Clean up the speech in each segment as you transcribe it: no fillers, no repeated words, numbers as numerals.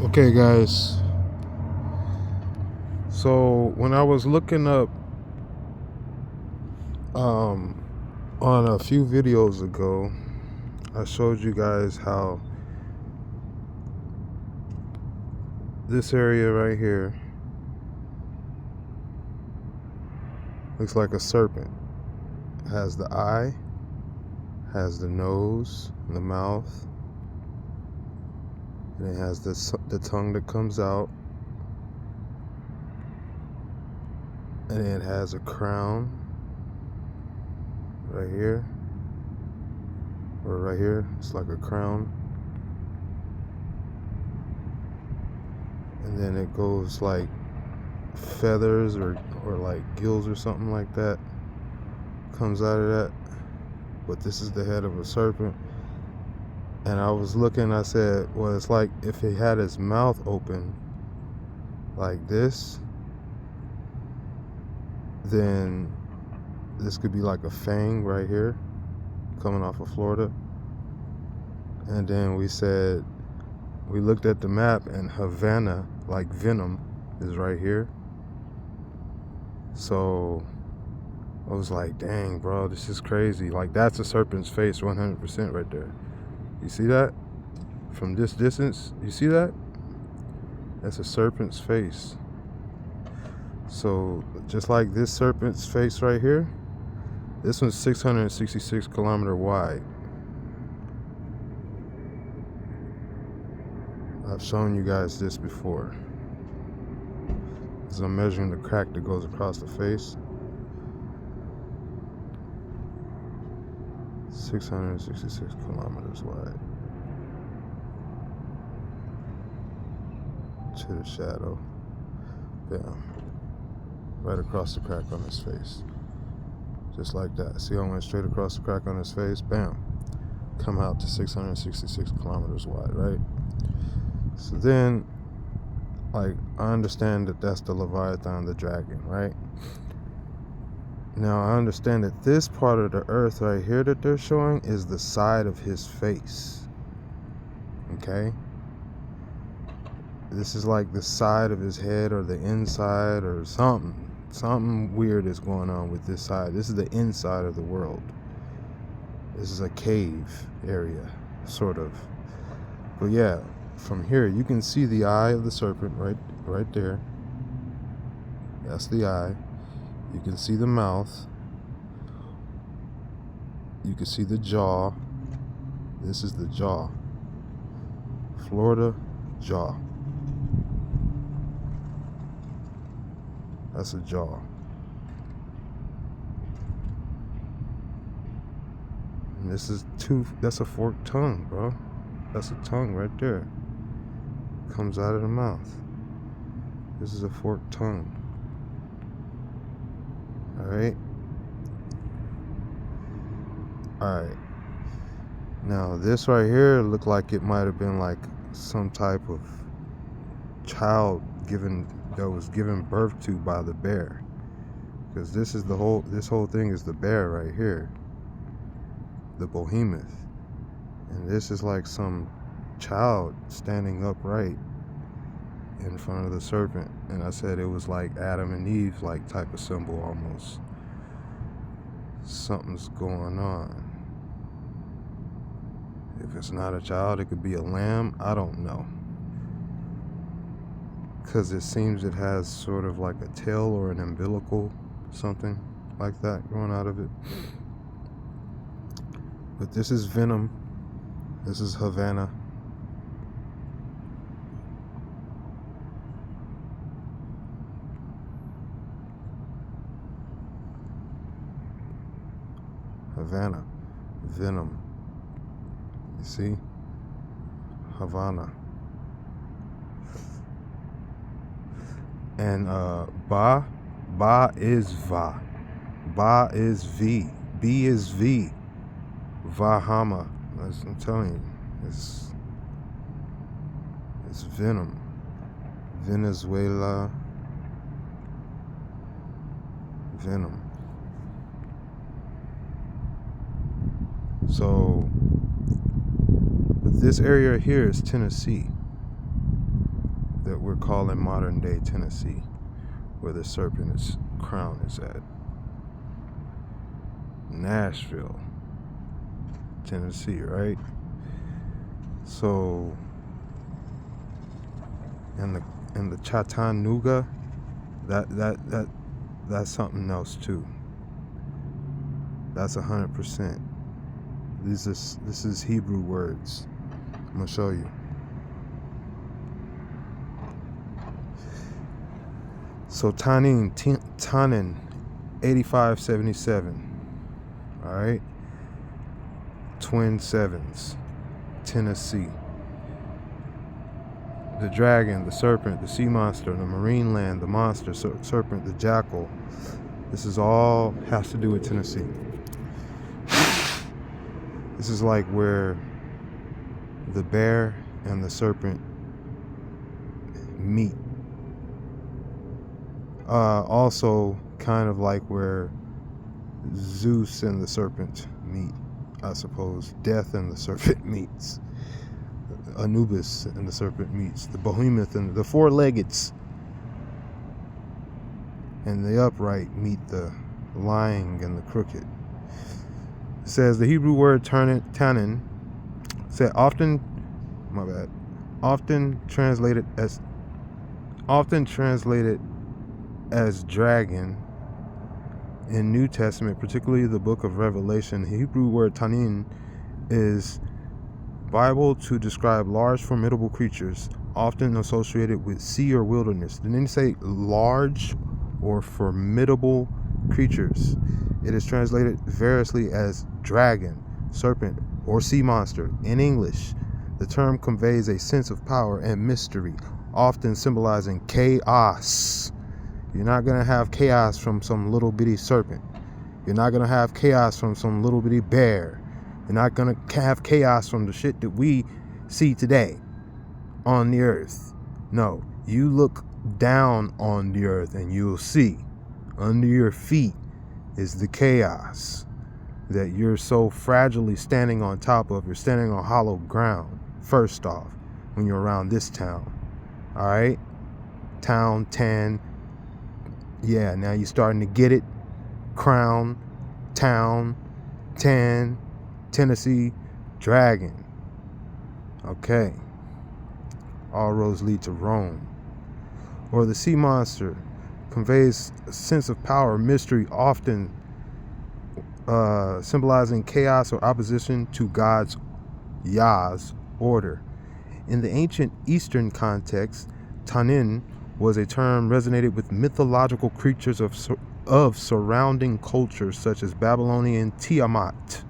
Okay, guys. So when I was looking up on a few videos ago, I showed you guys how this area right here looks like a serpent. It has the eye, has the nose, the mouth, and it has the tongue that comes out, and it has a crown right here, or right here. It's like a crown, and then it goes like feathers or like gills or something like that comes out of that. But this is the head of a serpent. And I was looking, I said, well, it's like if he had his mouth open like this, then this could be like a fang right here coming off of Florida. And then we looked at the map, and Havana, like venom, is right here. So I was like, dang, bro, this is crazy. Like, that's a serpent's face 100% right there. You see that? From this distance, you see that? That's a serpent's face. So just like this serpent's face right here, this one's 666 kilometer wide. I've shown you guys this before. So I'm measuring the crack that goes across the face. 666 kilometers wide. To the shadow. Bam. Right across the crack on his face. Just like that. See how I went straight across the crack on his face? Bam. Come out to 666 kilometers wide, right? So then, like, I understand that that's the Leviathan, the dragon, right? Now, I understand that this part of the earth right here that they're showing is the side of his face. Okay? This is like the side of his head or the inside or something. Something weird is going on with this side. This is the inside of the world. This is a cave area, sort of. But yeah, from here you can see the eye of the serpent right there. That's the eye. You can see the mouth. You can see the jaw. This is the jaw. Florida jaw. That's a jaw. And this is that's a forked tongue, bro. That's a tongue right there. Comes out of the mouth. This is a forked tongue. Alright? Alright. Now this right here looked like it might have been like some type of child that was given birth to by the bear. Because this whole thing is the bear right here. The behemoth. And this is like some child standing upright in front of the serpent. And I said it was like Adam and Eve like type of symbol almost. Something's going on. If it's not a child, it could be a lamb. I don't know. Because it seems it has sort of like a tail or an umbilical, something like that growing out of it. But this is venom. This is Havana. Havana. Venom. You see? Havana. And ba is va. Ba is V. B is V. Vahama. I'm telling you, it's venom. Venezuela. Venom. So, but this area here is Tennessee. that we're calling modern day Tennessee, where the serpent's crown is at. Nashville, Tennessee, right? So, and the Chattanooga, that's something else too. That's 100%. This is Hebrew words. I'm gonna show you. So Tanin 8577. All right. Twin sevens. Tennessee. The dragon, the serpent, the sea monster, the marine land, the monster, serpent, the jackal. This is all has to do with Tennessee. This is like where the bear and the serpent meet. Also kind of like where Zeus and the serpent meet, I suppose. Death and the serpent meets. Anubis and the serpent meets. The behemoth and the four-leggeds and the upright meet the lying and the crooked. It says the Hebrew word tanin said often translated as dragon in New Testament, particularly the book of Revelation. The Hebrew word tanin is Bible to describe large, formidable creatures, often associated with sea or wilderness. Didn't it say large or formidable creatures? It is translated variously as dragon, serpent, or sea monster. In English, the term conveys a sense of power and mystery, often symbolizing chaos. You're not going to have chaos from some little bitty serpent. You're not going to have chaos from some little bitty bear. You're not going to have chaos from the shit that we see today on the earth. No, you look down on the earth and you'll see under your feet is the chaos that you're so fragilely standing on top of. You're standing on hollow ground, first off, when you're around this town. All right? Town 10. Yeah, now you're starting to get it. Crown, town, 10, Tennessee, dragon. Okay. All roads lead to Rome. Or the sea monster conveys a sense of power, mystery, often symbolizing chaos or opposition to God's Yah's order. In the ancient Eastern context, Tanin was a term resonated with mythological creatures of surrounding cultures such as Babylonian Tiamat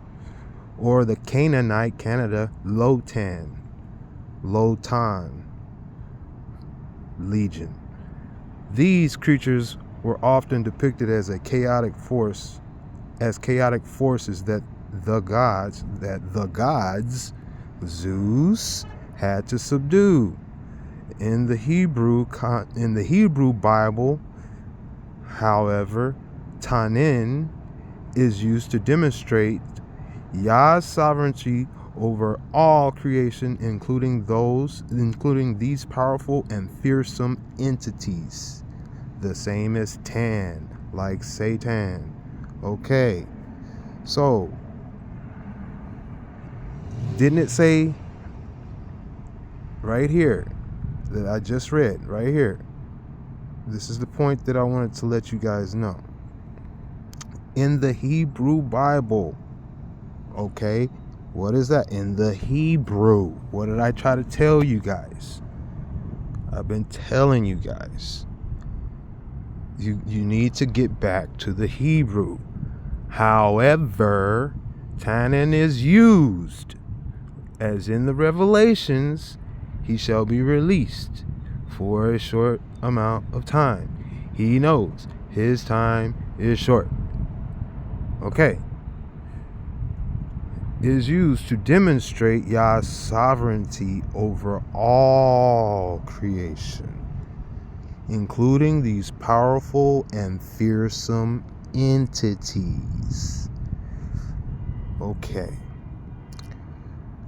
or the Canaanite Canada Lotan Legion. These creatures were often depicted as chaotic forces that the gods Zeus had to subdue. In the Hebrew Bible, however, Tanin is used to demonstrate Yah's sovereignty over all creation, including these powerful and fearsome entities. The same as Tan, like Satan. Okay, so didn't it say right here that I just read right here? This is the point that I wanted to let you guys know. In the Hebrew Bible, okay, what is that? In the Hebrew. What did I try to tell you guys? I've been telling you guys. You need to get back to the Hebrew. However, Tanin is used as in the Revelations, he shall be released for a short amount of time. He knows his time is short. Okay. Is used to demonstrate Yah's sovereignty over all creation, including these powerful and fearsome entities. Okay.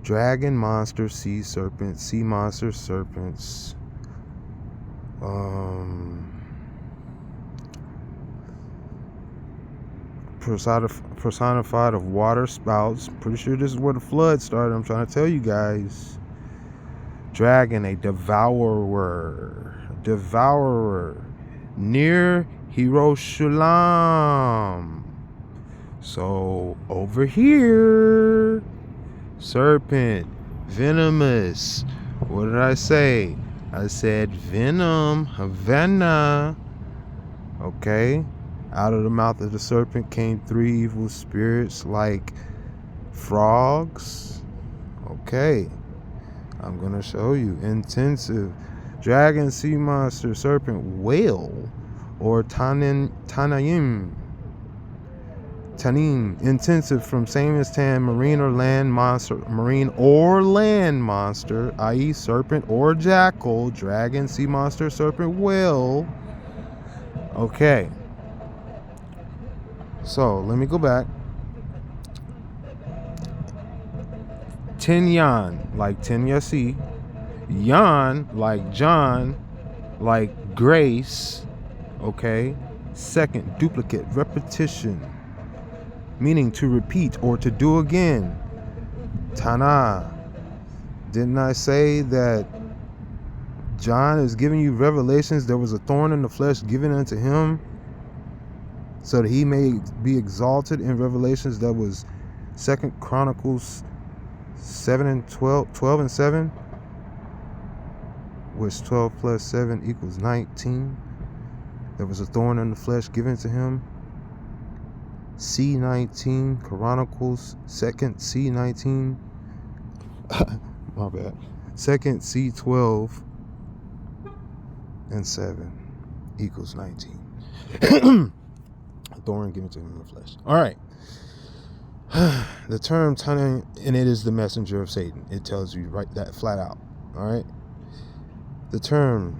Dragon, monster, sea serpent, sea monster, serpents. Personified of water spouts. Pretty sure this is where the flood started. I'm trying to tell you guys. Dragon, a devourer. Near Hiroshima. So over here, serpent, venomous. What did I say? I said venom, Havana. Okay. Out of the mouth of the serpent came 3 evil spirits like frogs. Okay. I'm going to show you. Intensive. Dragon, sea monster, serpent, whale, or Tanim. Intensive from same as tan, marine or land monster, i.e. serpent or jackal, dragon, sea monster, serpent, whale. Okay. So, let me go back. Tinyan, like Tinyasi. Yan, like John, like grace. Okay. Second, duplicate, repetition, meaning to repeat or to do again. Tana. Didn't I say that John is giving you revelations? There was a thorn in the flesh given unto him so that he may be exalted in revelations. That was 2 Chronicles 7 and 12 and 7, which 12 plus 7 equals 19. There was a thorn in the flesh given to him. C19 Chronicles, 2nd C19. My bad. 2nd C12 and 7 equals 19. Thorn given to him in the flesh. All right. The term Tana, and it is the messenger of Satan. It tells you right that flat out. All right. The term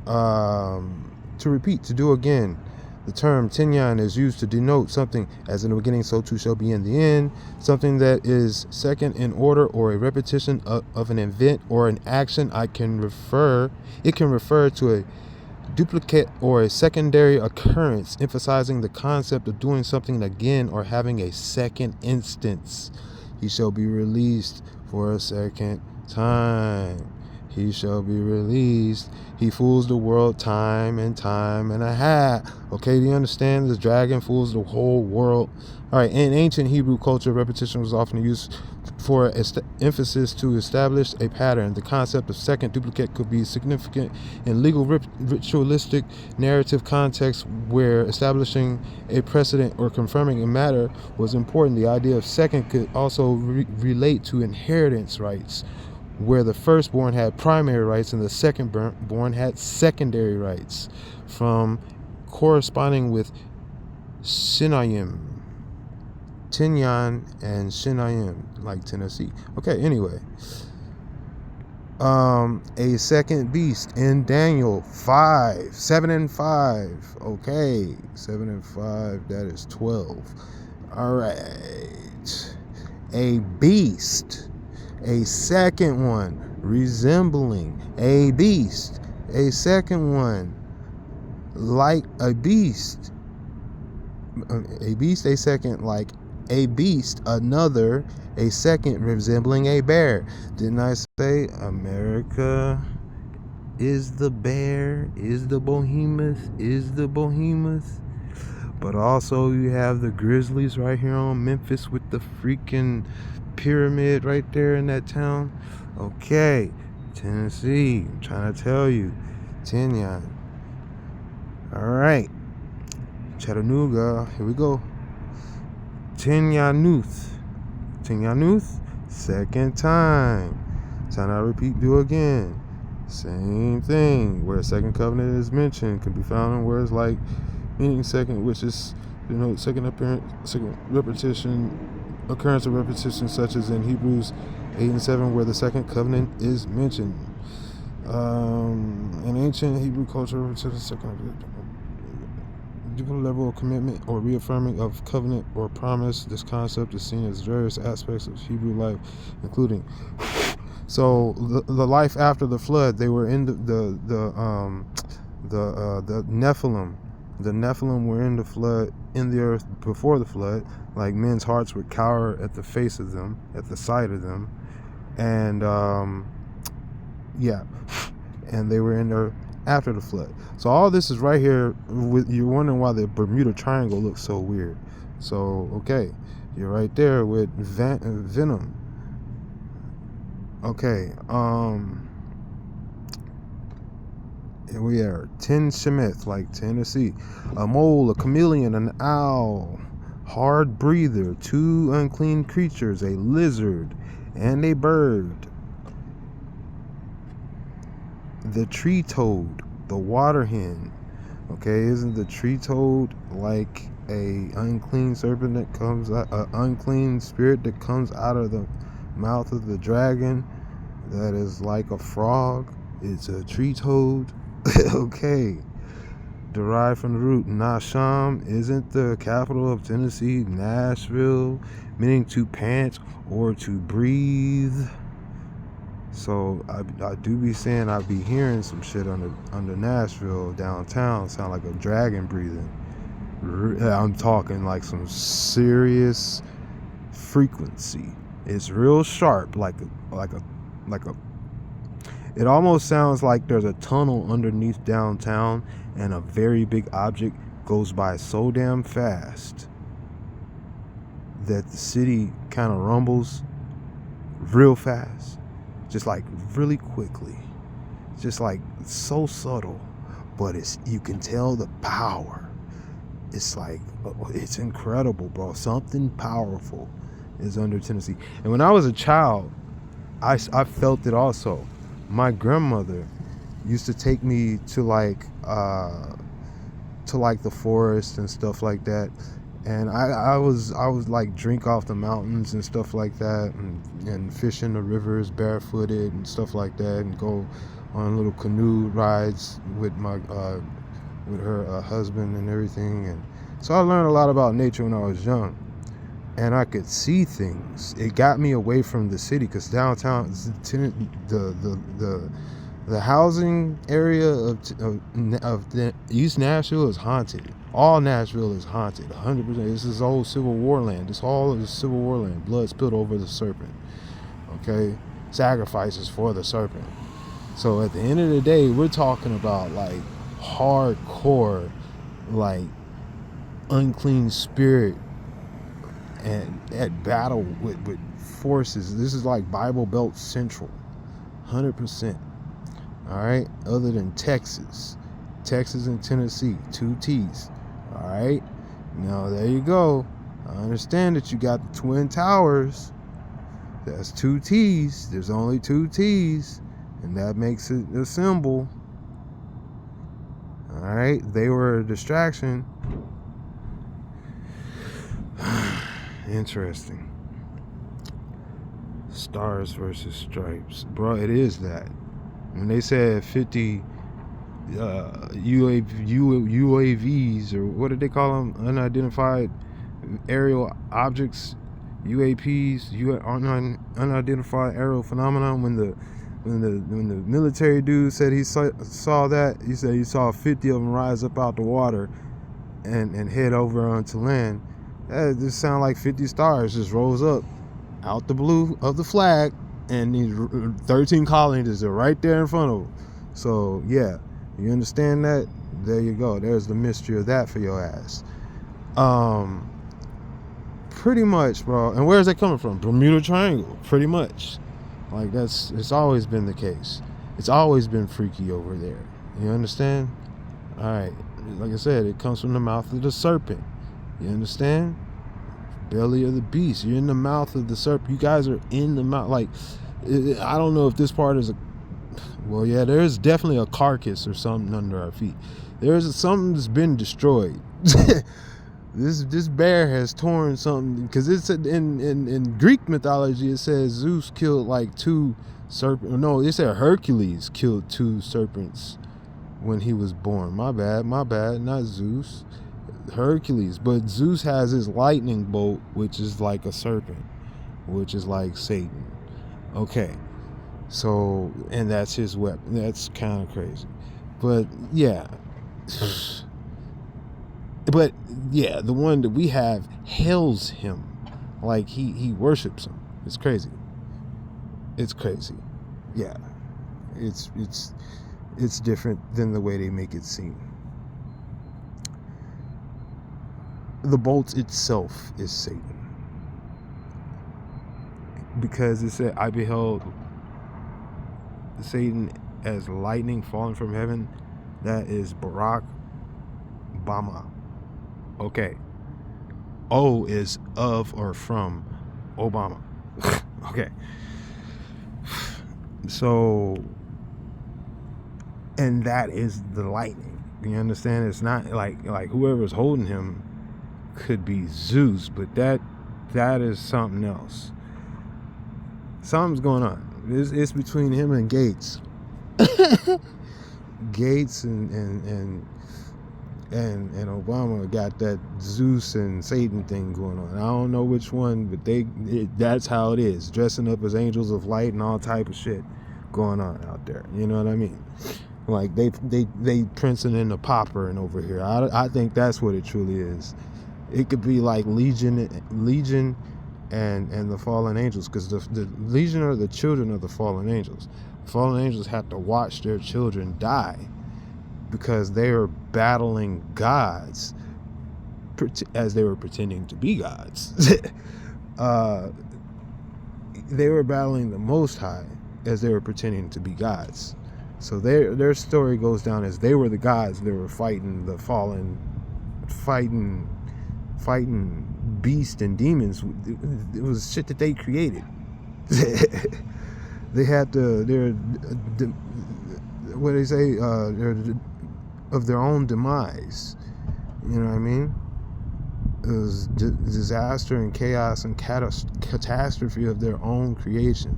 to repeat, to do again. The term Tinyan is used to denote something as in the beginning, so too shall be in the end. Something that is second in order or a repetition of an event or an action. It can refer to a duplicate or a secondary occurrence, emphasizing the concept of doing something again or having a second instance. He shall be released for a second time. He shall be released. He fools the world time and a half. Okay, do you understand? The dragon fools the whole world. All right, in ancient Hebrew culture, repetition was often used for emphasis to establish a pattern. The concept of second duplicate could be significant in legal ritualistic narrative contexts where establishing a precedent or confirming a matter was important. The idea of second could also relate to inheritance rights, where the firstborn had primary rights and the secondborn had secondary rights, from corresponding with Sinayim, Tinyan, and Sinayim, like Tennessee. Okay, anyway. A second beast in Daniel 7 and 5. Okay, 7 and 5, that is 12. All right. A beast. A second one resembling a beast. A second one like a beast. A beast, a second like a beast. Another, a second resembling a bear. Didn't I say America is the bear, is the behemoth, But also you have the Grizzlies right here on Memphis with the freaking pyramid right there in that town. Okay, Tennessee, I'm trying to tell you. Tinyan. All right, Chattanooga, here we go. Tinyanuth, second time. Time I repeat, do again. Same thing. Where a second covenant is mentioned can be found in words like meaning second, which is second appearance, second occurrence of repetition, such as in Hebrews 8 and 7, where the second covenant is mentioned. In ancient Hebrew culture, second deeper level of commitment or reaffirming of covenant or promise. This concept is seen as various aspects of Hebrew life, including So the life after the flood, they were in the Nephilim. The Nephilim were in the flood, in the earth before the flood. Like men's hearts would cower at the face of them, at the sight of them, and yeah, and they were in there after the flood. So all this is right here. You're wondering why the Bermuda Triangle looks so weird. So okay, you're right there with Venom. Okay, here we are. 10 Shemith, like Tennessee. A mole, a chameleon, an owl, hard breather, 2 unclean creatures, a lizard, and a bird. The tree toad, the water hen. Okay, isn't the tree toad like a unclean serpent that comes out, an unclean spirit that comes out of the mouth of the dragon that is like a frog? It's a tree toad. Okay, derived from the root Nasham. Isn't the capital of Tennessee Nashville, meaning to pant or to breathe? So I do be saying I be hearing some shit under Nashville downtown sound like a dragon breathing. I'm talking like some serious frequency. It's real sharp, like a. It almost sounds like there's a tunnel underneath downtown, and a very big object goes by so damn fast that the city kind of rumbles real fast, just like really quickly, just like so subtle, but you can tell the power. It's like, it's incredible, bro. Something powerful is under Tennessee. And when I was a child, I felt it also. My grandmother used to take me to like the forest and stuff like that, and I was like drink off the mountains and stuff like that, and fish in the rivers barefooted and stuff like that, and go on little canoe rides with her husband and everything. And so I learned a lot about nature when I was young, and I could see things. It got me away from the city, because downtown, the housing area of the East Nashville is haunted. All Nashville is haunted, 100%. This is old Civil War land. This all is Civil War land. Blood spilled over the serpent. Okay, sacrifices for the serpent. So at the end of the day, we're talking about like hardcore, like unclean spirit, and at battle with forces. This is like Bible Belt Central, 100%. All right, other than Texas and Tennessee, 2 T's. All right, now there you go. I understand that you got the Twin Towers. That's 2 T's. There's only 2 T's, and that makes it a symbol. All right, they were a distraction. Interesting. Stars versus stripes, bro. It is that. When they said 50 UAVs, or what did they call them? Unidentified aerial objects, UAPs, unidentified aerial phenomenon. When the military dude said he saw that, he said he saw 50 of them rise up out the water and head over onto land. That just sound like 50 stars just rose up out the blue of the flag, and these 13 colonies are right there in front of them. So yeah, you understand that? There you go. There's the mystery of that for your ass. Pretty much, bro. And where's that coming from? Bermuda Triangle, pretty much. Like it's always been the case. It's always been freaky over there. You understand? All right. Like I said, it comes from the mouth of the serpent. You understand? Belly of the beast. You're in the mouth of the serpent. You guys are in the mouth. Like, I don't know if this part is well, yeah, there's definitely a carcass or something under our feet. There's something that's been destroyed. This bear has torn something, because it's in Greek mythology. It says Zeus killed like 2 serpents. No, it said Hercules killed 2 serpents when he was born. My bad, not Zeus. Hercules. But Zeus has his lightning bolt, which is like a serpent, which is like Satan. Okay, So, and that's his weapon. That's kind of crazy. But yeah. But yeah, the one that we have hails him like he worships him. It's crazy. It's crazy. Yeah. It's different than the way they make it seem. The bolt itself is Satan. Because it said, I beheld Satan as lightning falling from heaven. That is Barack Obama. Okay. O is of or from Obama. Okay. So, and that is the lightning. You understand? It's not like whoever's holding him could be Zeus, but that is something else. Something's going on. It's between him and Gates. Gates and Obama got that Zeus and Satan thing going on. I don't know which one, but that's how it is. Dressing up as angels of light and all type of shit going on out there. You know what I mean? Like they Princeton and the Popper and over here. I think that's what it truly is. It could be like Legion and the fallen angels, because the Legion are the children of the fallen angels. Fallen angels have to watch their children die because they are battling gods as they were pretending to be gods. They were battling the Most High as they were pretending to be gods. So their story goes down as they were the gods. They were fighting the fallen, fighting beasts and demons. It was shit that they created. They had what do they say? They're of their own demise. You know what I mean? It was disaster and chaos and catastrophe of their own creation.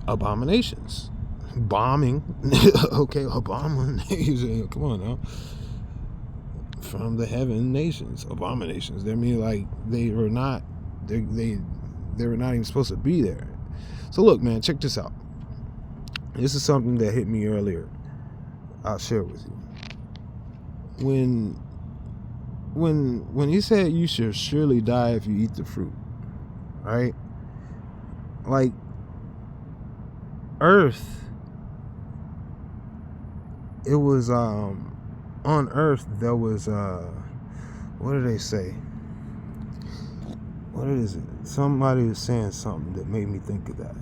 Abominations. Bombing. Okay, abominations. Come on now. From the heaven nations. Abominations. I mean, like, they were not even supposed to be there. So look, man, check this out. This is something that hit me earlier. I'll share with you. When he said you should surely die if you eat the fruit, right? Like, Earth, it was on Earth there was what did they say? What is it? Somebody was saying something that made me think of that.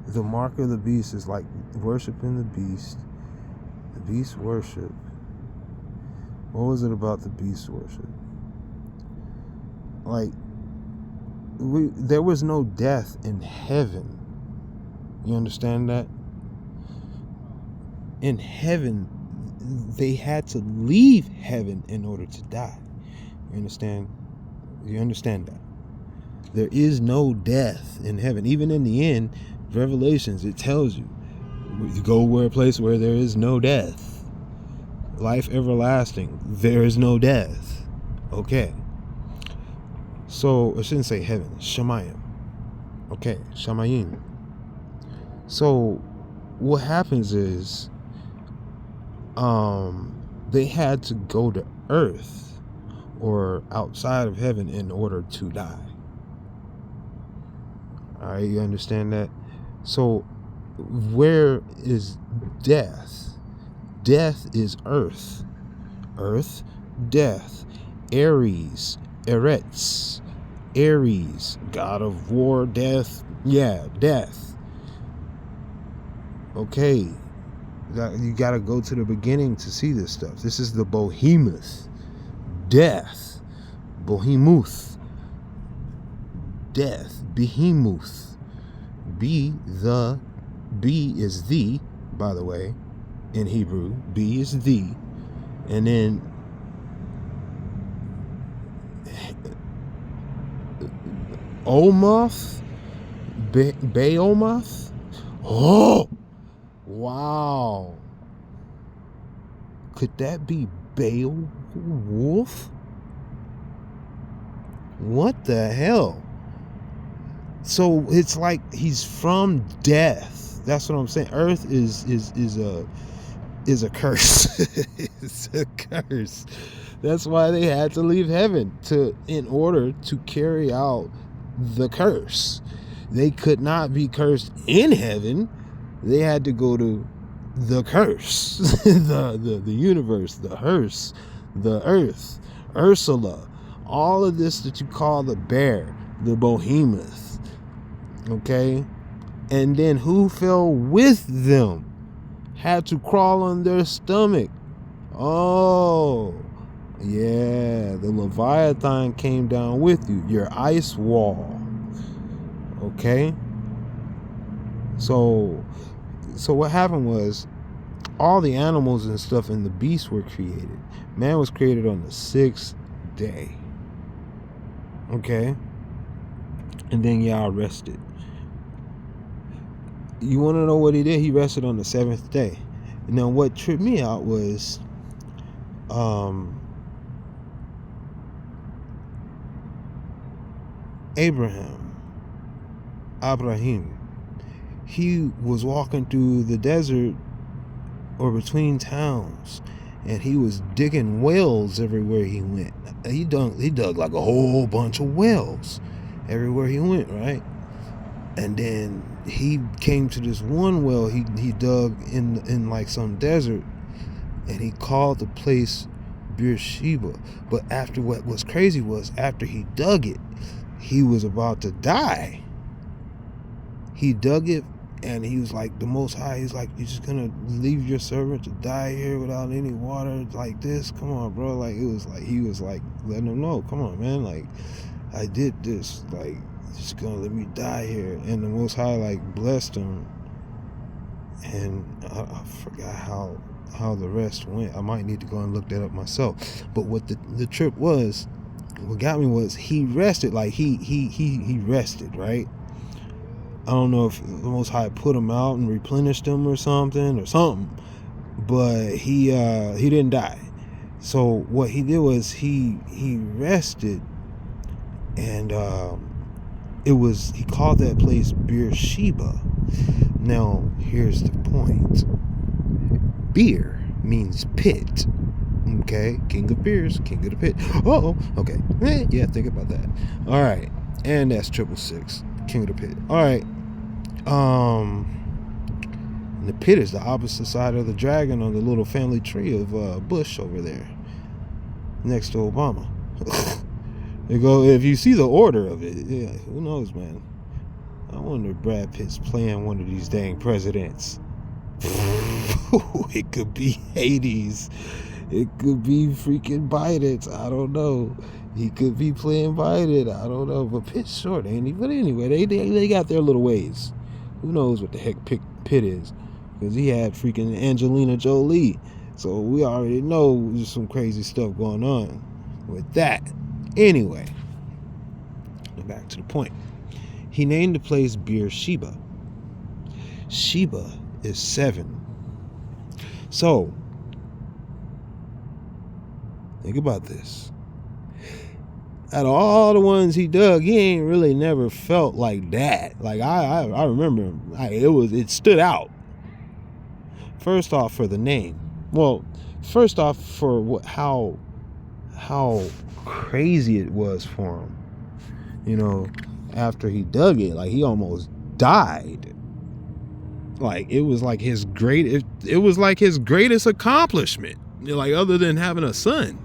The mark of the beast is like worshiping the beast. The beast worship. What was it about the beast worship? Like, there was no death in heaven. You understand that? In heaven, they had to leave heaven in order to die. You understand? You understand that? There is no death in heaven. Even in the end, Revelations, it tells you go where a place where there is no death. Life everlasting. There is no death. Okay. So, I shouldn't say heaven. Shemayim. Okay. Shemayim. So, what happens is, they had to go to earth or outside of heaven in order to die. All right, you understand that? So, where is death? Death is earth. Earth, death. Ares, Eretz. Ares, god of war, death. Yeah, death. Okay. You got to go to the beginning to see this stuff. This is the behemoth. Death. Behemoth. Death. Behemoth. B is the, by the way, in Hebrew. B is the. And then Omoth. Beomoth. Oh! Wow. Could that be Beowulf? What the hell? So it's like he's from death. That's what I'm saying. Earth is a curse. It's a curse. That's why they had to leave heaven in order to carry out the curse. They could not be cursed in heaven. They had to go to the curse, the universe, the hearse, the earth, Ursula, all of this that you call the bear, the behemoth. Okay, and then who fell with them? Had to crawl on their stomach. Oh, yeah, the Leviathan came down with you, your ice wall. Okay, so what happened was all the animals and stuff and the beasts were created. Man was created on the 6th day. Okay, and then Yah rested. You want to know what he did? He rested on the 7th day. Now, what tripped me out was Abraham, he was walking through the desert or between towns, and he was digging wells everywhere he went. He dug like a whole bunch of wells everywhere he went, right? And then he came to this one well he dug in like some desert, and he called the place Beersheba. But after, what was crazy was, after he dug it, he was about to die. He dug it, and he was like, the Most High, he's like, you're just gonna leave your servant to die here without any water like this? Come on, bro. Like, it was like, he was like letting him know, come on, man, like, I did this, like, just gonna let me die here. And the Most High like blessed him, and I forgot how the rest went. I might need to go and look that up myself. But what the trip was, what got me was, he rested. Like he rested, right? I don't know if the Most High put him out and replenished him or something, but he didn't die. So what he did was he rested, and he called that place Beersheba. Now here's the point. Beer means pit. Okay, king of beers, king of the pit. Okay. Yeah, think about that. All right, and that's 666, king of the pit. All right. The pit is the opposite side of the dragon on the little family tree of Bush over there, next to Obama. You go, if you see the order of it, yeah, who knows, man? I wonder if Brad Pitt's playing one of these dang presidents. It could be Hades. It could be freaking Biden. I don't know. He could be playing Biden. I don't know. But Pitt's short, ain't he? But anyway, they got their little ways. Who knows what the heck Pitt is? Because he had freaking Angelina Jolie. So we already know there's some crazy stuff going on with that. Anyway, back to the point. He named the place Beersheba. Sheba is 7. So, think about this. Out of all the ones he dug, he ain't really never felt like that. Like I remember, it stood out. First off, for the name. Well, first off, for how crazy it was for him. You know, after he dug it, like he almost died. Like it was like his greatest accomplishment. You know, like, other than having a son,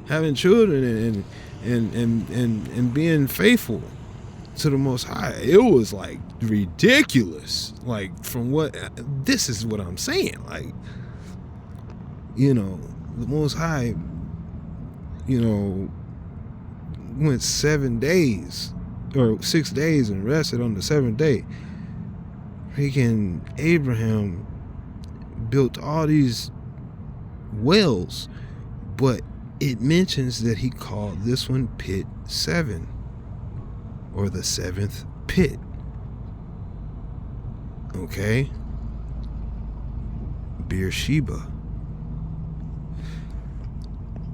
having children, and being faithful to the Most High. It was like ridiculous. Like, this is what I'm saying. Like, you know, the Most High, you know, went 7 days or 6 days and rested on the 7th day. Freaking Abraham built all these wells, but it mentions that he called this one Pit 7, or the 7th pit. Okay? Beersheba.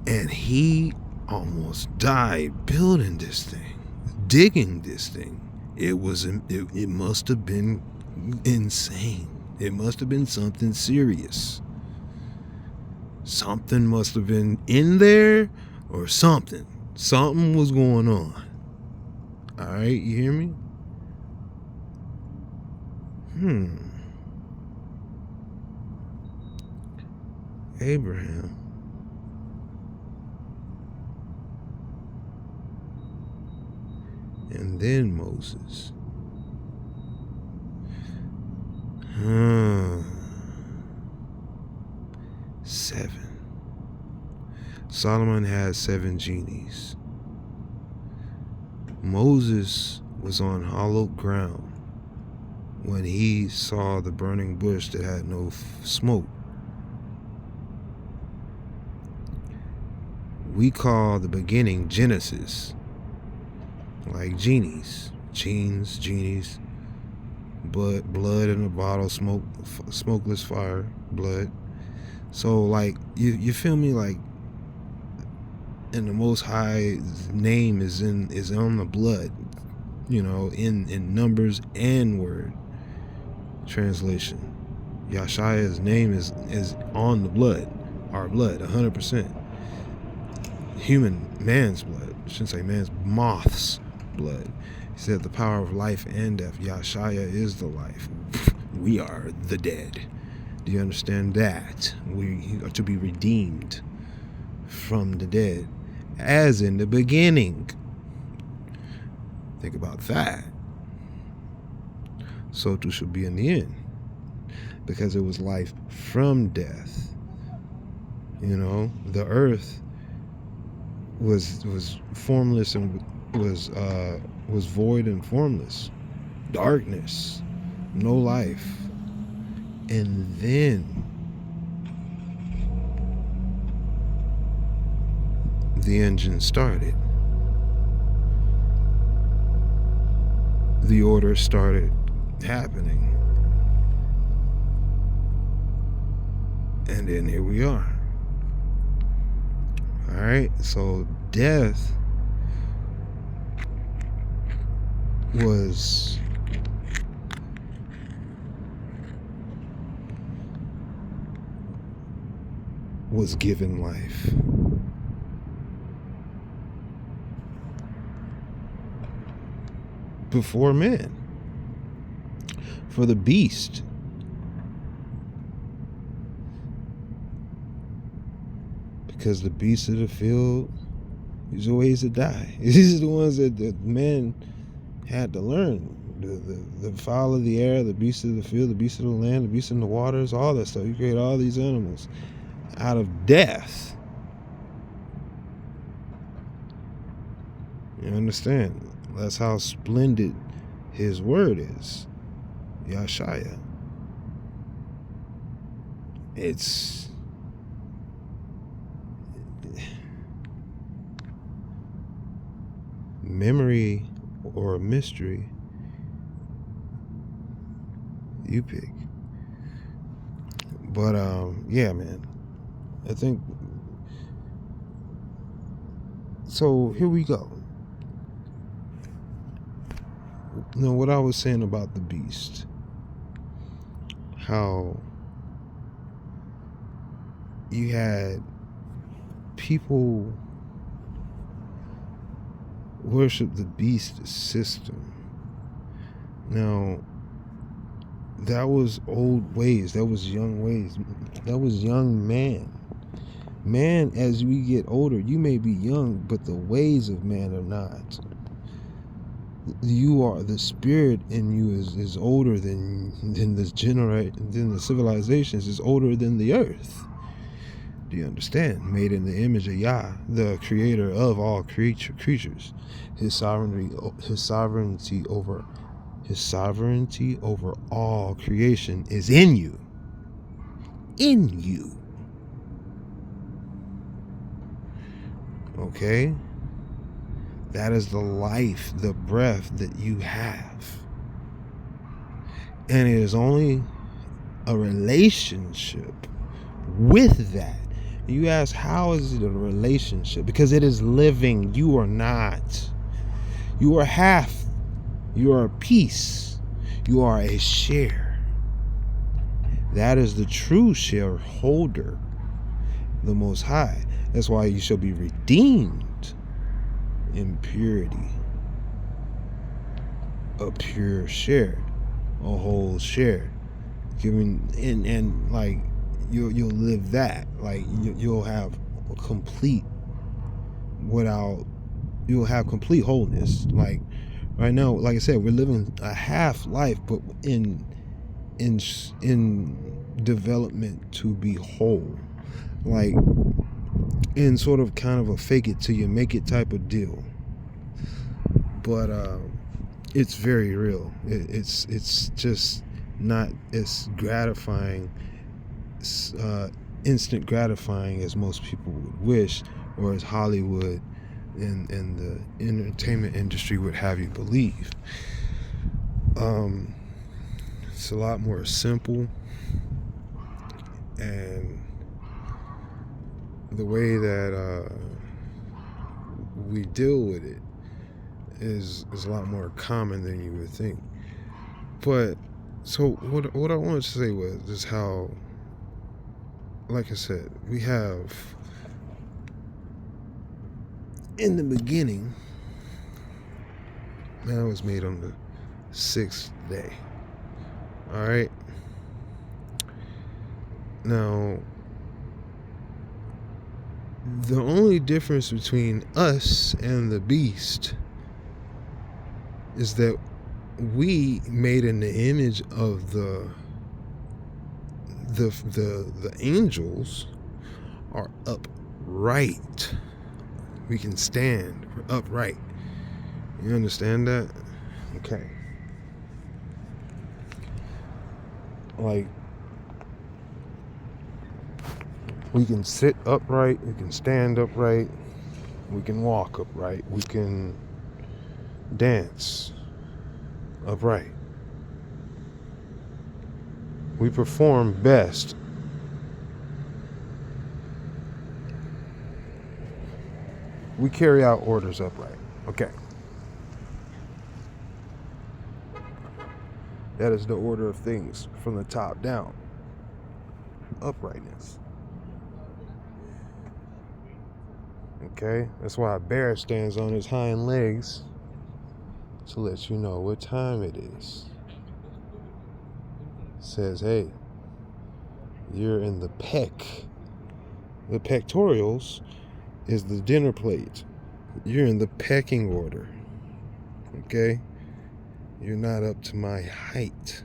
And he almost died building this thing, digging this thing. It must have been insane. It must have been something serious. Something must have been in there, or something. Something was going on. All right, you hear me? Abraham. And then Moses. 7. Solomon had 7 genies. Moses was on hallowed ground when he saw the burning bush that had no smoke. We call the beginning Genesis, like genies, blood in a bottle, smokeless fire, blood. So like you feel me, like, and the Most High's name is on the blood, in numbers and word translation. Yashaya's name is on the blood, our blood, 100%. Man's blood. I shouldn't say man's, moth's blood. He said the power of life and death. Yashaya is the life. We are the dead. Do you understand that? We are to be redeemed from the dead, as in the beginning. Think about that. So too shall be in the end, because it was life from death. The earth was formless and was void and formless, darkness, no life. And then the engine started. The order started happening. And then here we are. All right, so death was given life. Before man. For the beast. Because the beasts of the field, these are ways to die. These are the ones that man had to learn. The fowl of the air, the beasts of the field, the beasts of the land, the beasts in the waters, all that stuff. You create all these animals out of death. You understand? That's how splendid his word is. Yashaya. It's memory or a mystery, you pick. But yeah, man, I think so. Here we go. What I was saying about the beast, how you had people worship the beast system. Now, that was old ways. That was young ways. That was young man. Man, as we get older, you may be young, but the ways of man are not. You are, the spirit in you is older than the civilizations, is older than the earth. Do you understand? Made in the image of Yah, the creator of all creatures. His sovereignty over all creation is in you. In you. Okay? That is the life, the breath that you have. And it is only a relationship with that You ask, how is it a relationship? Because it is living. You are not. You are half. You are a piece. You are a share. That is the true shareholder, the Most High. That's why you shall be redeemed in purity. A pure share, a whole share. Giving and like you'll live that. Like you'll have a complete you'll have complete wholeness. Like right now, like I said, we're living a half life, but in development to be whole. Like in sort of kind of a fake it till you make it type of deal. But it's very real. It's just not as gratifying, instant gratifying as most people would wish, or as Hollywood and the entertainment industry would have you believe. It's a lot more simple, and the way that we deal with it is a lot more common than you would think. But so what I wanted to say was just how, like I said, we have in the beginning, man was made on the 6th day. All right. Now, the only difference between us and the beast is that we made in the image of the angels are upright. We can stand. We're upright. You understand that? Okay. Like, we can sit upright, we can stand upright, we can walk upright, we can dance upright. We perform best we carry out orders upright. Okay. That is the order of things from the top down. Uprightness. Okay? That's why a bear stands on his hind legs to let you know what time it is. It says, hey, you're in the peck. The pectorials is the dinner plate. You're in the pecking order. Okay? You're not up to my height.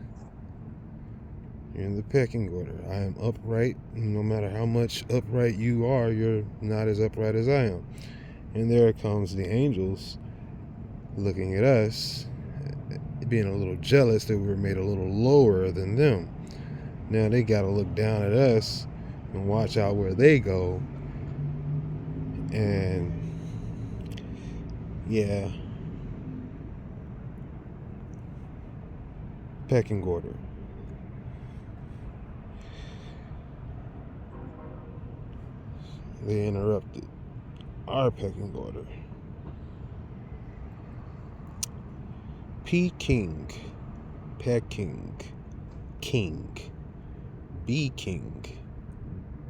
You're in the pecking order. I am upright. No matter how much upright you are, you're not as upright as I am. And there comes the angels looking at us, being a little jealous that we were made a little lower than them. Now they got to look down at us and watch out where they go. And yeah, pecking order. They interrupted our pecking order. Peking, pecking, king, be king,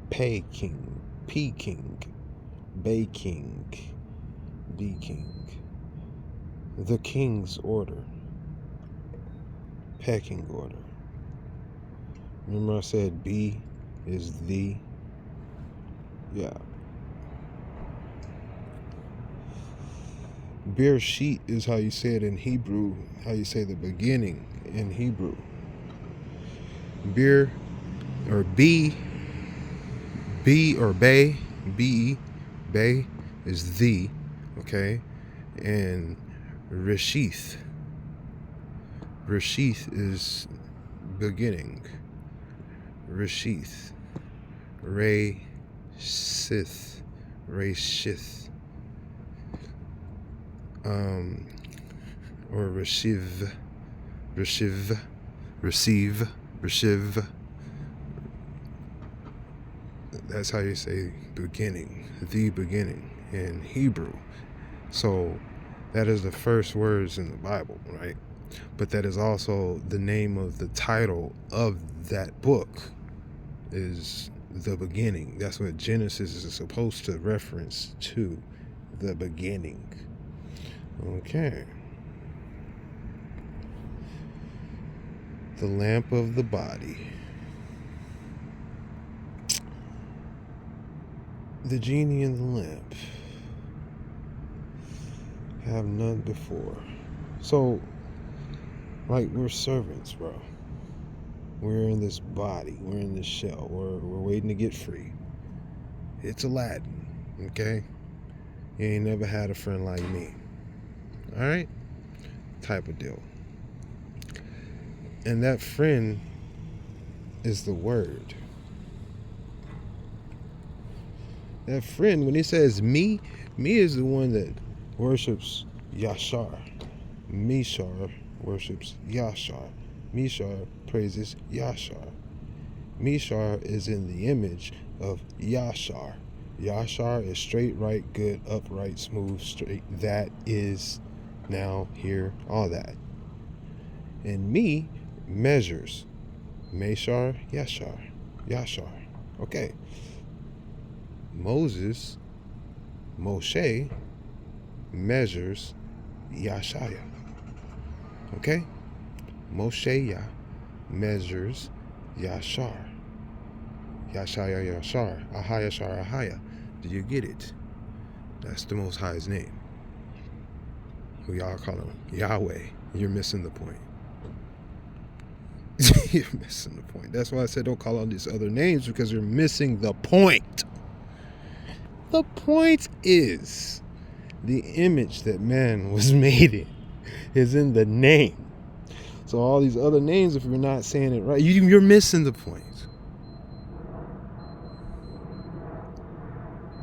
pay king, Peking, Bay King, D King. The king's order. Pecking order. Remember I said B is the? Yeah. Bereshit is how you say it in Hebrew, how you say the beginning in Hebrew. Bir or B or Bay, B, Bay is the, okay? And Reshith is beginning. Reshith. Reshith. Or receive. That's how you say beginning, the beginning in Hebrew. So that is the first words in the Bible, right? But that is also the name of the title of that book, is the beginning. That's what Genesis is supposed to reference to, the beginning. Okay. The lamp of the body. The genie in the lamp have none before. So, like, we're servants, bro. We're in this body. We're in this shell. We're waiting to get free. It's Aladdin, okay? You ain't never had a friend like me. All right? Type of deal. And that friend is the word. That friend, when he says me is the one that worships Yashar. Mishar worships Yashar. Mishar praises Yashar. Mishar is in the image of Yashar. Yashar is straight, right, good, upright, smooth, straight. That is now, here, all that. And me measures. Meshar, Yashar. Yashar. Okay. Moshe measures Yashaya. Okay? Moshe measures Yashar. Yashaya, Yashar. Ahaya, Shar, Ahaya. Do you get it? That's the Most High's name. Who y'all call him Yahweh. You're missing the point. You're missing the point. That's why I said don't call on these other names, because you're missing the point. The point is the image that man was made in is in the name. So all these other names, if you're not saying it right, you're missing the point.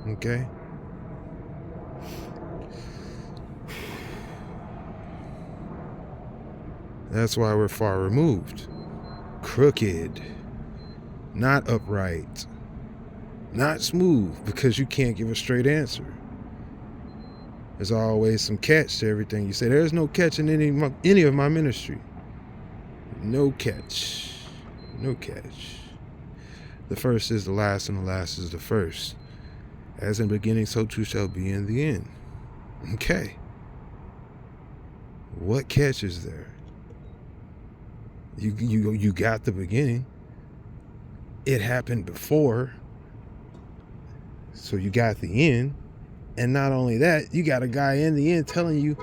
Okay? That's why we're far removed. Crooked. Not upright. Not smooth, because you can't give a straight answer. There's always some catch to everything you say. There's no catch in any of my ministry. No catch. No catch. The first is the last, and the last is the first. As in the beginning, so too shall be in the end. Okay. What catch is there? You got the beginning. It happened before. So you got the end. And not only that, you got a guy in the end telling you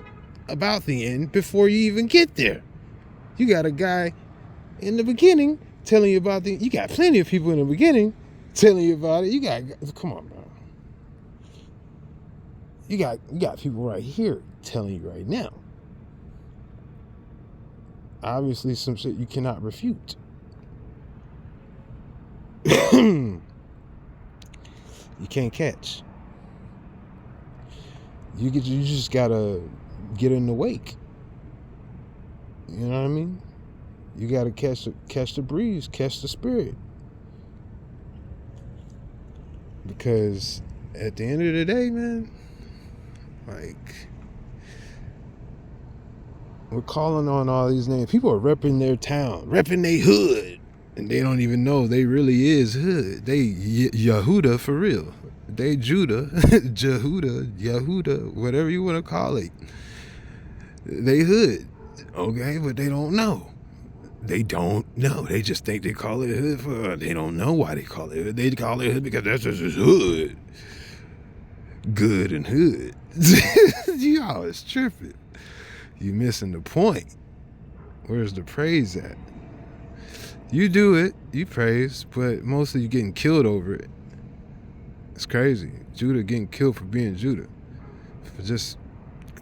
about the end before you even get there. You got a guy in the beginning telling you about you got plenty of people in the beginning telling you about it. Come on, bro. You got people right here telling you right now. Obviously, some shit you cannot refute. You can't catch. You just gotta get in the wake. You know what I mean? You gotta catch the breeze, catch the spirit. Because at the end of the day, man, like, we're calling on all these names. People are repping their town, repping their hood, and they don't even know they really is hood. They Yehuda for real. They Judah, Jehuda, Yehuda, whatever you want to call it. They hood, okay, but they don't know. They don't know. They just think they call it hood. They don't know why they call it hood. They call it hood because that's just his hood. Good and hood. Y'all is tripping. You missing the point. Where's the praise at? You do it, you praise, but mostly you getting killed over it. It's crazy. Judah getting killed for being Judah. For just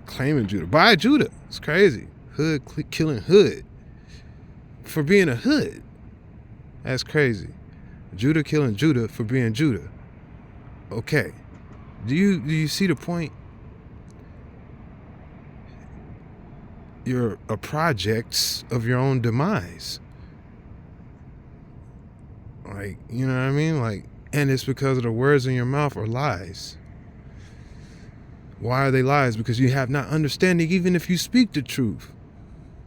claiming Judah. By Judah. It's crazy. Hood killing hood. For being a hood. That's crazy. Judah killing Judah for being Judah. Okay. Do you see the point? You're a project of your own demise. Like, you know what I mean? Like, And it's because of the words in your mouth are lies. Why are they lies? Because you have not understanding even if you speak the truth.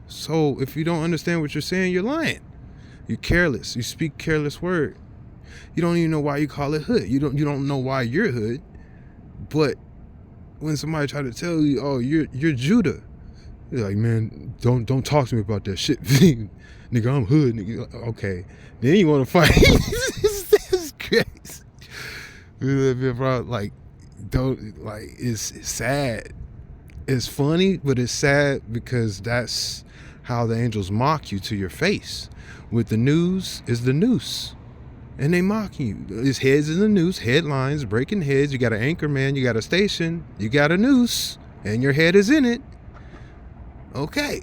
So if you don't understand what you're saying, you're lying. You're careless. You speak careless word. You don't even know why you call it hood. You don't know why you're hood. But when somebody try to tell you, oh, you're Judah, you're like, man, don't talk to me about that shit. Nigga, I'm hood. Nigga. Okay. Then you want to fight. This is crazy. Like, it's sad. It's funny, but it's sad because that's how the angels mock you to your face. With the news is the noose. And they mock you. His head's in the noose, headlines, breaking heads. You got an anchor man, you got a station, you got a noose, and your head is in it. Okay.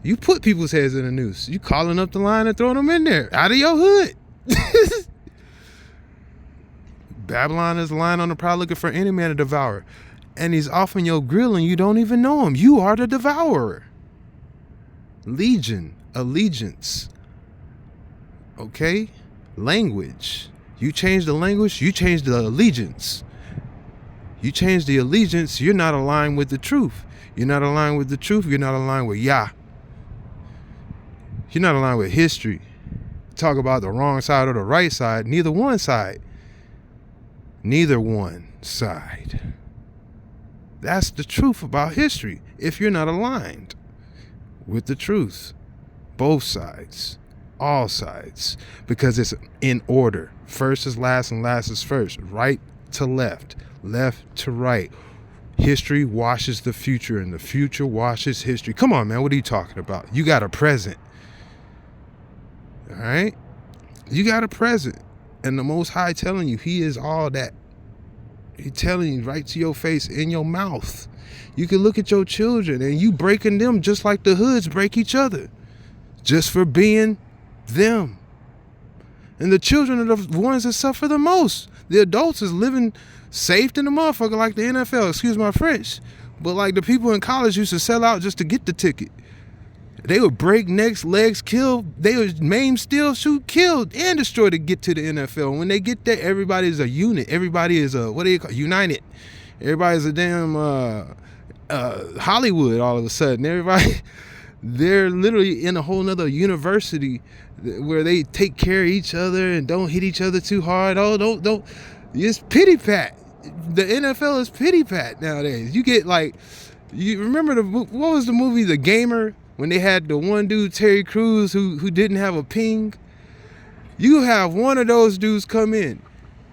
You put people's heads in a noose. You calling up the line and throwing them in there. Out of your hood. Babylon is lying on the prowl looking for any man to devour. And he's off in your grill and you don't even know him. You are the devourer. Legion, allegiance. Okay? Language. You change the language, you change the allegiance. You change the allegiance, you're not aligned with the truth. You're not aligned with the truth, you're not aligned with Yah. You're not aligned with history. Talk about the wrong side or the right side, neither one side. Neither one side. That's the truth about history. If you're not aligned with the truth, both sides, all sides, because it's in order. First is last and last is first. Right to left, left to right. History washes the future and the future washes history. Come on, man. What are you talking about? You got a present. All right? You got a present. And the Most High telling you he is all that. He's telling you right to your face, in your mouth. You can look at your children and you breaking them just like the hoods break each other. Just for being them. And the children are the ones that suffer the most. The adults is living safe in the motherfucker like the NFL, excuse my French. But like the people in college used to sell out just to get the ticket. They would break necks, legs, kill. They would maim, steal, shoot, kill, and destroy to get to the NFL. When they get there, everybody is a unit. Everybody is a, what do you call it? United. Everybody's a damn Hollywood all of a sudden. Everybody, they're literally in a whole nother university where they take care of each other and don't hit each other too hard. Oh, don't. It's pity pat. The NFL is pity pat nowadays. You get like, you remember what was the movie, The Gamer? When they had the one dude, Terry Crews, who didn't have a ping. You have one of those dudes come in.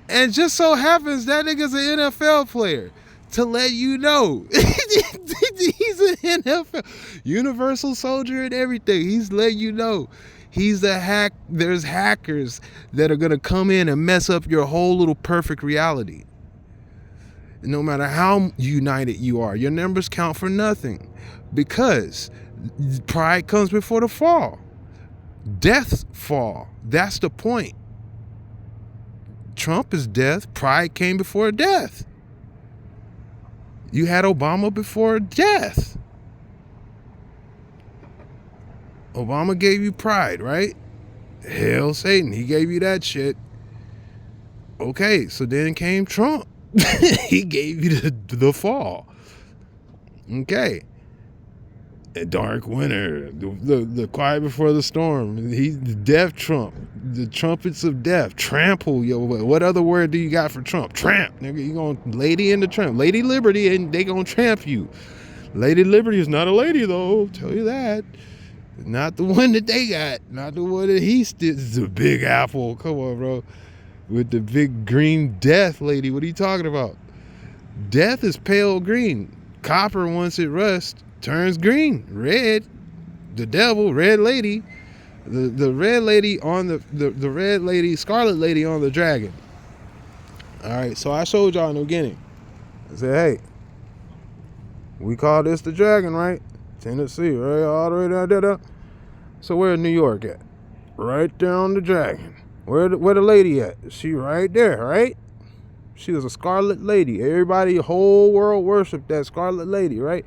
And just so happens that nigga's an NFL player. To let you know. He's an NFL. Universal soldier and everything. He's letting you know. He's a hack. There's hackers that are going to come in and mess up your whole little perfect reality. No matter how united you are, your numbers count for nothing. Because pride comes before the fall. Death fall. That's the point. Trump is death. Pride came before death. You had Obama before death. Obama gave you pride, right? Hell, Satan, he gave you that shit. Okay, so then came Trump. He gave you the fall. Okay. A dark winter, the quiet before the storm. He's the death Trump, the trumpets of death. Trample, yo. What other word do you got for Trump? Tramp, nigga. You gonna lady in the tramp, Lady Liberty, and they gonna tramp you. Lady Liberty is not a lady though. Tell you that. Not the one that they got. Not the one that he still. The Big Apple. Come on, bro. With the big green death lady. What are you talking about? Death is pale green. Copper, once it rusts, turns green. Red, the devil, red lady. The red lady on the red lady, scarlet lady on the dragon. All right, so I showed y'all in the beginning. I said, hey, we call this the dragon, right? Tennessee, right? All the way down there. So where's New York at? Right down the dragon. Where the lady at? She right there, right? She was a scarlet lady. Everybody, whole world worshiped that scarlet lady, right?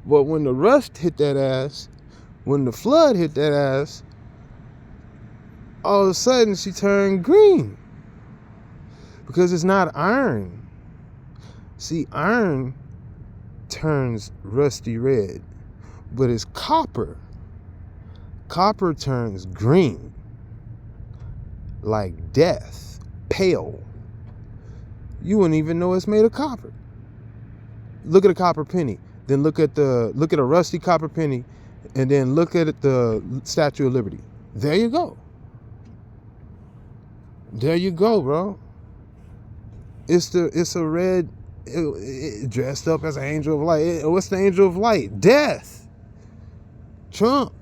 But when the rust hit that ass, when the flood hit that ass, all of a sudden she turned green. Because it's not iron. See, iron turns rusty red, but it's copper. Copper turns green, like death, pale. You wouldn't even know it's made of copper. Look at a copper penny, then look at a rusty copper penny, and then look at the Statue of Liberty. There you go. There you go, bro. It's a red, dressed up as an angel of light. What's the angel of light? Death. Trump.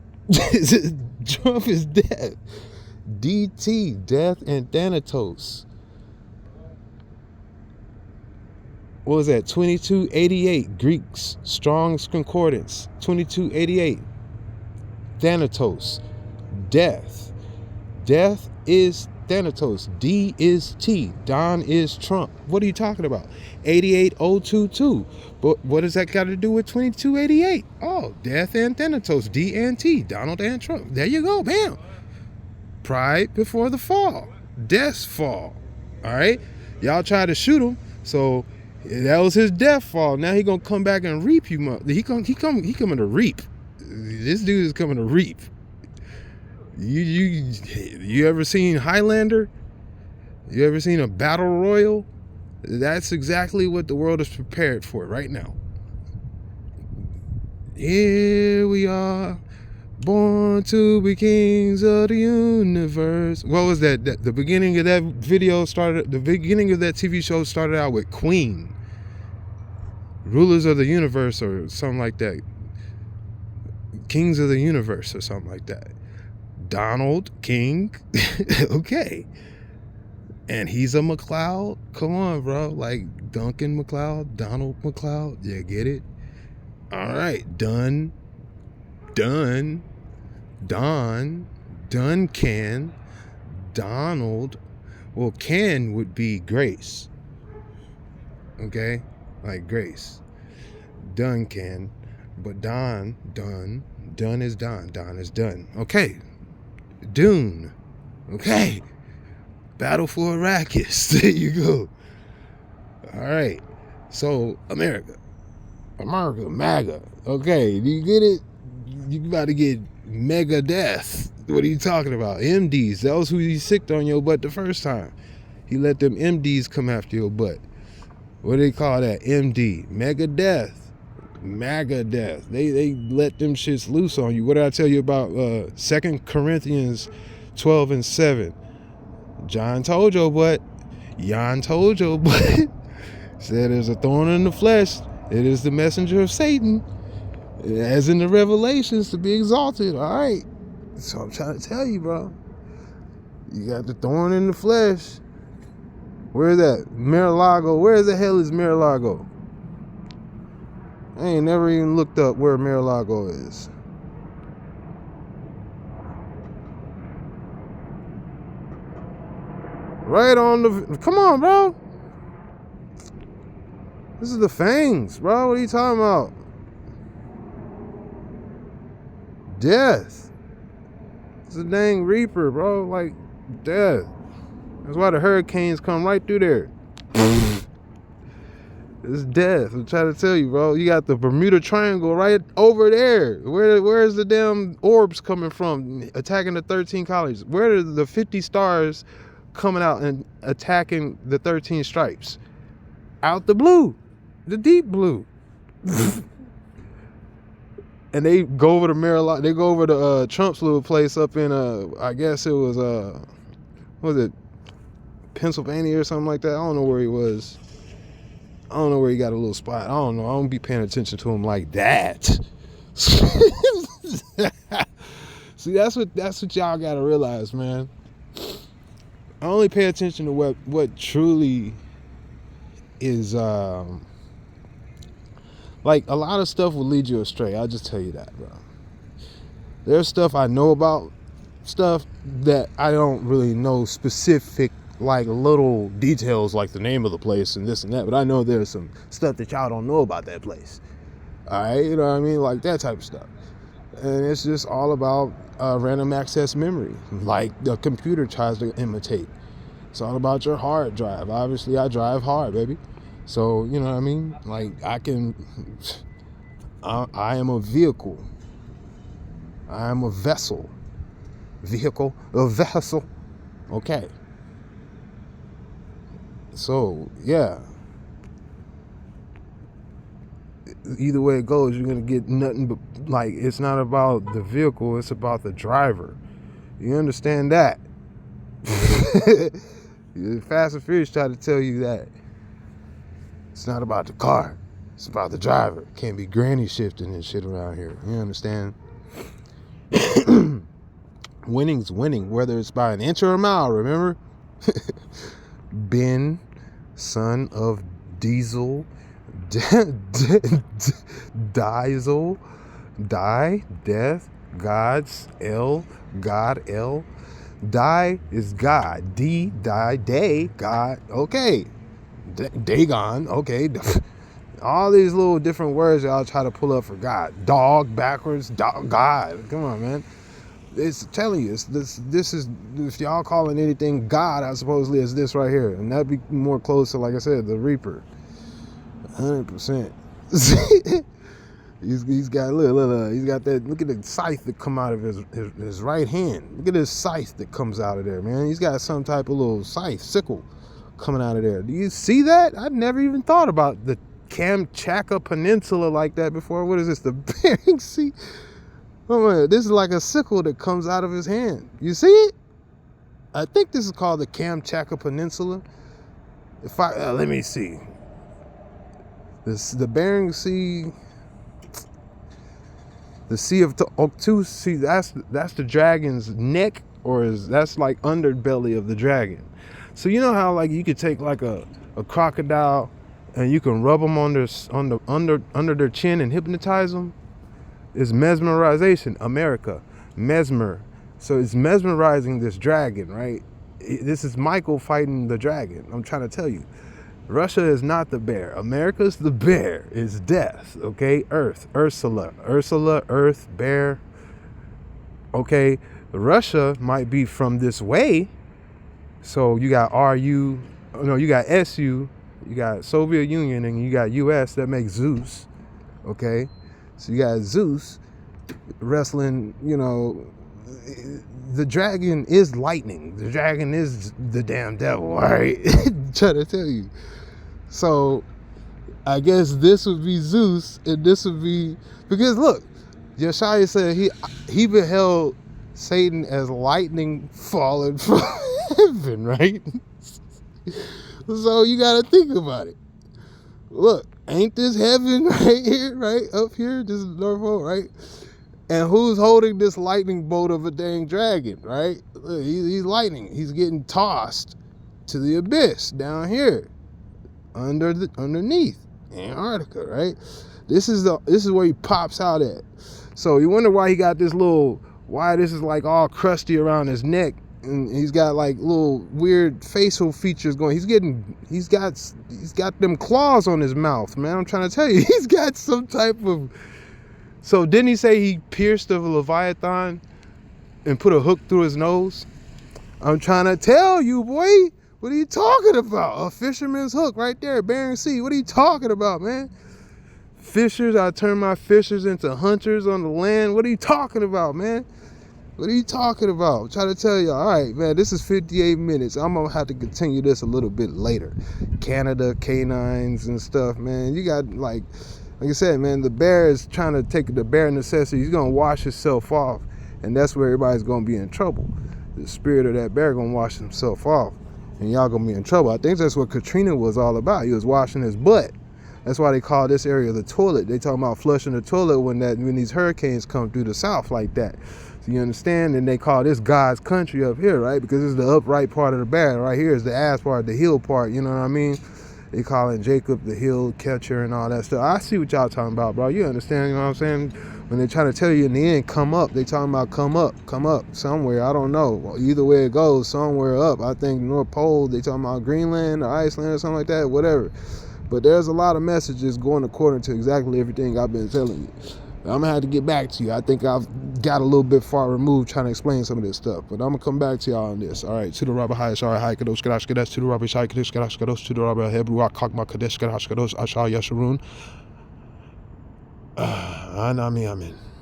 Trump is death. DT, death and Thanatos. What was that? 2288, Greeks, Strong's Concordance. 2288. Thanatos, death. Death is Thanatos. D is T. Don is Trump. What are you talking about? 88022. But what does that got to do with 2288? Oh, death and Thanatos. D and T. Donald and Trump. There you go. Bam. Pride before the fall. Death's fall. All right. Y'all tried to shoot him. So that was his death fall. Now he gonna come back and reap you. He coming to reap. This dude is coming to reap. You ever seen Highlander? You ever seen a battle royal? That's exactly what the world is prepared for right now. Here we are, born to be kings of the universe. What was that? The beginning of that video started. The beginning of that TV show started out with Queen, rulers of the universe, or something like that. Kings of the universe, or something like that. Donald King. Okay. And he's a McLeod. Come on, bro. Like Duncan McLeod, Donald McLeod. Yeah, get it? All right. Duncan, Donald. Well, Can would be Grace. Okay? Like Grace. Duncan. But Don is Don. Don is done. Okay. Dune. Okay. Battle for Arrakis. There you go. All right. So, America, MAGA. Okay. Do you get it? You about to get mega death. What are you talking about? MDs. That was who he sicked on your butt the first time. He let them MDs come after your butt. What do they call that? MD. Mega death. MAGA death. They let them shits loose on you. What did I tell you about 2 Corinthians 12:7? John told your butt. Jan told your butt. Said there's a thorn in the flesh. It is the messenger of Satan. As in the Revelations, to be exalted. All right. So I'm trying to tell you, bro. You got the thorn in the flesh. Where's that? Mar-a-Lago. Where the hell is Mar-a-Lago? I ain't never even looked up where Mar-a-Lago is. Right on the... Come on, bro. This is the fangs, bro. What are you talking about? Death. It's a dang reaper, bro. Like, death. That's why the hurricanes come right through there. It's death. I'm trying to tell you, bro. You got the Bermuda Triangle right over there. Where's the damn orbs coming from attacking the 13 colonies? Where are the 50 stars coming out and attacking the 13 stripes? Out the blue. The deep blue. And they go over to Mar-a-Lago. They go over to Trump's little place up in, I guess it was, what was it, Pennsylvania or something like that? I don't know where he was. I don't know where he got a little spot. I don't know. I don't be paying attention to him like that. See, that's what y'all gotta realize, man. I only pay attention to what truly is like a lot of stuff will lead you astray. I'll just tell you that, bro. There's stuff I know about, stuff that I don't really know specific, like little details like the name of the place and this and that, but I know there's some stuff that y'all don't know about that place. All right, you know what I mean? Like that type of stuff. And it's just all about random access memory, like the computer tries to imitate. It's all about your hard drive. Obviously, I drive hard, baby. So, you know what I mean? Like, I am a vehicle. I am a vessel. A vessel. Okay. So, yeah. Either way it goes, you're going to get nothing but, like, it's not about the vehicle, it's about the driver. You understand that? Fast and Furious try to tell you that. It's not about the car. It's about the driver. Can't be granny shifting and shit around here. You understand? Winning's winning, whether it's by an inch or a mile, remember? Ben, son of Diesel, Diesel, die, death, God's L, God L. Die is God. D, die, day, God. Okay. Dagon. Okay. All these little different words y'all try to pull up for God. Dog backwards. Dog, God. Come on, man. It's telling you. This is, if y'all calling anything God, I supposedly is this right here. And that'd be more close to, like I said, the Reaper. 100%. He's got he's got that. Look at the scythe that come out of his right hand. Look at this scythe that comes out of there, man. He's got some type of little scythe, sickle coming out of there. Do you see that? I've never even thought about the Kamchatka Peninsula like that before. What is this? The Bering Sea? Oh man, this is like a sickle that comes out of his hand. You see it? I think this is called the Kamchatka Peninsula. If I let me see. The Bering Sea. The Sea of Okhotsk, see, that's the dragon's neck, or that's like underbelly of the dragon. So you know how like you could take like a crocodile and you can rub them under their chin and hypnotize them? It's mesmerization, America, mesmer. So it's mesmerizing this dragon, right? This is Michael fighting the dragon. I'm trying to tell you. Russia is not the bear. America's the bear. It's death, okay? Earth, Ursula, Earth, bear. Okay, Russia might be from this way. So you got you got SU, you got Soviet Union, and you got US. That makes Zeus, okay? So you got Zeus wrestling, the dragon is lightning. The dragon is the damn devil, all right? Trying to tell you. So I guess this would be Zeus, and this would be, because look, Yeshaya said he beheld Satan as lightning falling from heaven, right? So you got to think about it. Look, ain't this heaven right here, right up here? This is North Pole, right? And who's holding this lightning bolt of a dang dragon, right? Look, he's lightning. He's getting tossed to the abyss down here, underneath Antarctica, right? This is where he pops out at. So you wonder why he got why this is like all crusty around his neck, and he's got like little weird facial features going. He's got them claws on his mouth, man. I'm trying to tell you, he's got some type of. So didn't he say he pierced the Leviathan and put a hook through his nose? I'm trying to tell you, boy. What are you talking about? A fisherman's hook right there, Bering Sea. What are you talking about, man? Fishers, I turn my fishers into hunters on the land. What are you talking about, man? What are you talking about? I'm trying to tell you. All right, man, this is 58 minutes. I'm going to have to continue this a little bit later. Canada, canines and stuff, man. You got, like I said, man, the bear is trying to take the bare necessity. He's going to wash himself off, and that's where everybody's going to be in trouble. The spirit of that bear going to wash himself off, and y'all going to be in trouble. I think that's what Katrina was all about. He was washing his butt. That's why they call this area the toilet. They talking about flushing the toilet when these hurricanes come through the south like that. So you understand? And they call this God's country up here, right? Because this is the upright part of the bear. Right here is the ass part, the heel part. You know what I mean? They calling Jacob the heel catcher and all that stuff. I see what y'all talking about, bro. You understand? You know what I'm saying? When they trying to tell you in the end, come up. They talking about come up somewhere. I don't know. Well, either way it goes, somewhere up. I think North Pole. They talking about Greenland or Iceland or something like that. Whatever. But there's a lot of messages going according to exactly everything I've been telling you. I'm going to have to get back to you. I think I've got a little bit far removed trying to explain some of this stuff. But I'm going to come back to y'all on this. All right. To the Rabbi High, sorry, High Kadosh, Kadosh, Kadosh, to the Rabbi Shai, Kadosh, Kadosh, Kadosh, to the Rabbi Hebrew, Kakma, Kadesh, Kadosh, Kadosh, Ashar, Yasharun. Anami, Amen.